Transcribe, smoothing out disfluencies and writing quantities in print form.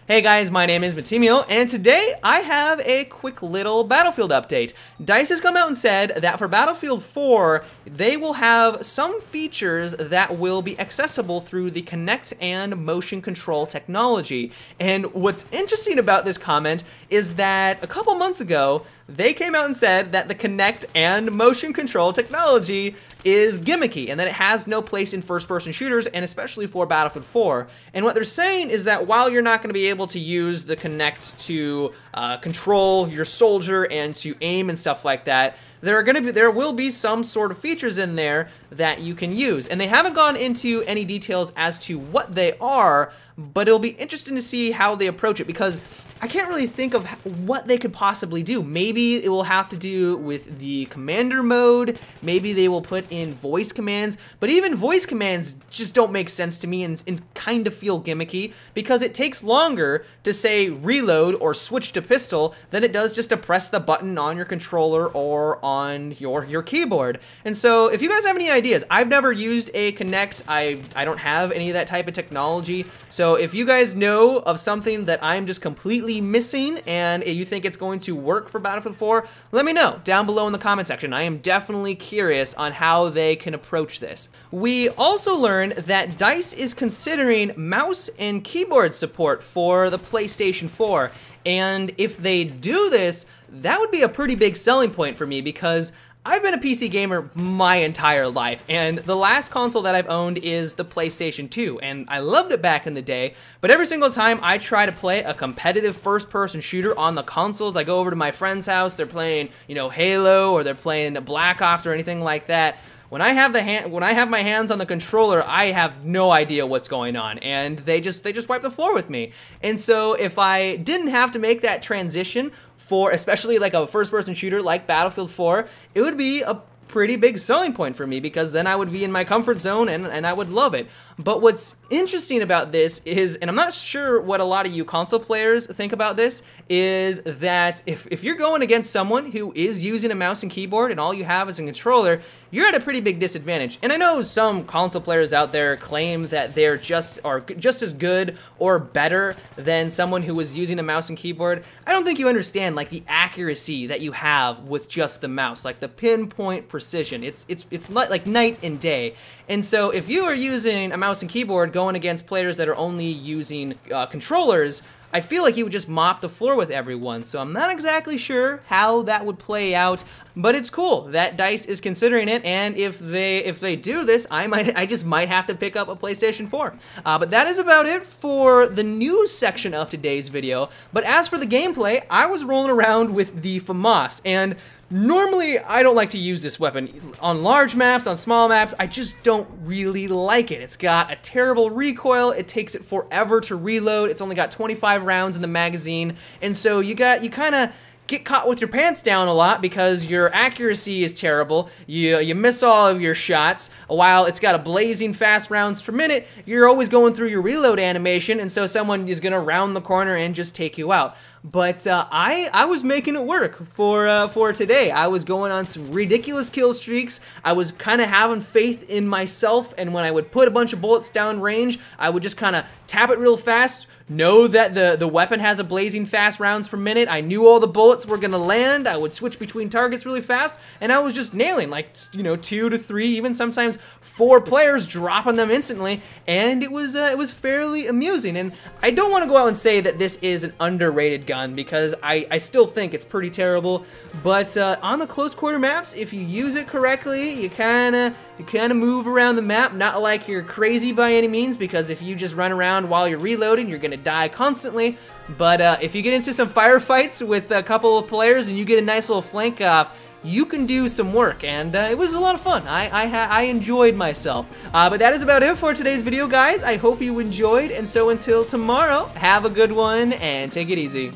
Hey guys, my name is Matimio, and today I have a quick little Battlefield update. DICE has come out and said that for Battlefield 4, they will have some features that will be accessible through the Kinect and motion control technology. And what's interesting about this comment is that a couple months ago, they came out and said that the Kinect and motion control technology is gimmicky and that it has no place in first-person shooters, and especially for Battlefield 4. And what they're saying is that while you're not going to be able to use the Kinect to control your soldier and to aim and stuff like that, there will be some sort of features in there that you can use. And they haven't gone into any details as to what they are, but it'll be interesting to see how they approach it, because I can't really think of what they could possibly do. Maybe it will have to do with the commander mode. Maybe they will put in voice commands, but even voice commands just don't make sense to me and kind of feel gimmicky, because it takes longer to say reload or switch to pistol than it does just to press the button on your controller or on your keyboard. And so if you guys have any ideas, I've never used a Kinect. I don't have any of that type of technology. So if you guys know of something that I'm just completely missing and you think it's going to work for Battlefield 4, let me know down below in the comment section. I am definitely curious on how they can approach this. We also learned that DICE is considering mouse and keyboard support for the PlayStation 4, and if they do this, that would be a pretty big selling point for me, because I've been a PC gamer my entire life, and the last console that I've owned is the PlayStation 2, and I loved it back in the day, but every single time I try to play a competitive first-person shooter on the consoles, I go over to my friend's house, they're playing, Halo, or they're playing Black Ops or anything like that. When I have my hands on the controller, I have no idea what's going on, and they just wipe the floor with me. And so if I didn't have to make that transition for especially like a first-person shooter like Battlefield 4, it would be a pretty big selling point for me, because then I would be in my comfort zone and I would love it. But what's interesting about this is, and I'm not sure what a lot of you console players think about this, is that if you're going against someone who is using a mouse and keyboard and all you have is a controller, you're at a pretty big disadvantage. And I know some console players out there claim that they're just as good or better than someone who was using a mouse and keyboard. I don't think you understand like the accuracy that you have with just the mouse, like the pinpoint precision. It's like night and day. And so if you are using a mouse and keyboard going against players that are only using controllers, I feel like he would just mop the floor with everyone. So I'm not exactly sure how that would play out, but it's cool that DICE is considering it, and if they do this, I just might have to pick up a PlayStation 4. But that is about it for the news section of today's video. But as for the gameplay, I was rolling around with the Famas, and normally I don't like to use this weapon. On large maps, on small maps, I just don't really like it. It's got a terrible recoil, it takes it forever to reload, it's only got 25 rounds in the magazine, and so you kind of get caught with your pants down a lot because your accuracy is terrible. You miss all of your shots. While it's got a blazing fast rounds per minute, you're always going through your reload animation, and so someone is gonna round the corner and just take you out. But I was making it work for today. I was going on some ridiculous kill streaks. I was kind of having faith in myself, and when I would put a bunch of bullets down range, I would just kind of tap it real fast, know that the weapon has a blazing fast rounds per minute. I knew all the bullets were gonna land. I would switch between targets really fast, and I was just nailing like 2 to 3, even sometimes 4 players, dropping them instantly, and it was fairly amusing. And I don't want to go out and say that this is an underrated gun, because I still think it's pretty terrible. But on the close quarter maps, if you use it correctly, you kind of move around the map, not like you're crazy by any means, because if you just run around while you're reloading, you're gonna die constantly. But if you get into some firefights with a couple of players and you get a nice little flank off, you can do some work, and it was a lot of fun. I enjoyed myself. But that is about it for today's video, guys. I hope you enjoyed, and so until tomorrow, have a good one and take it easy.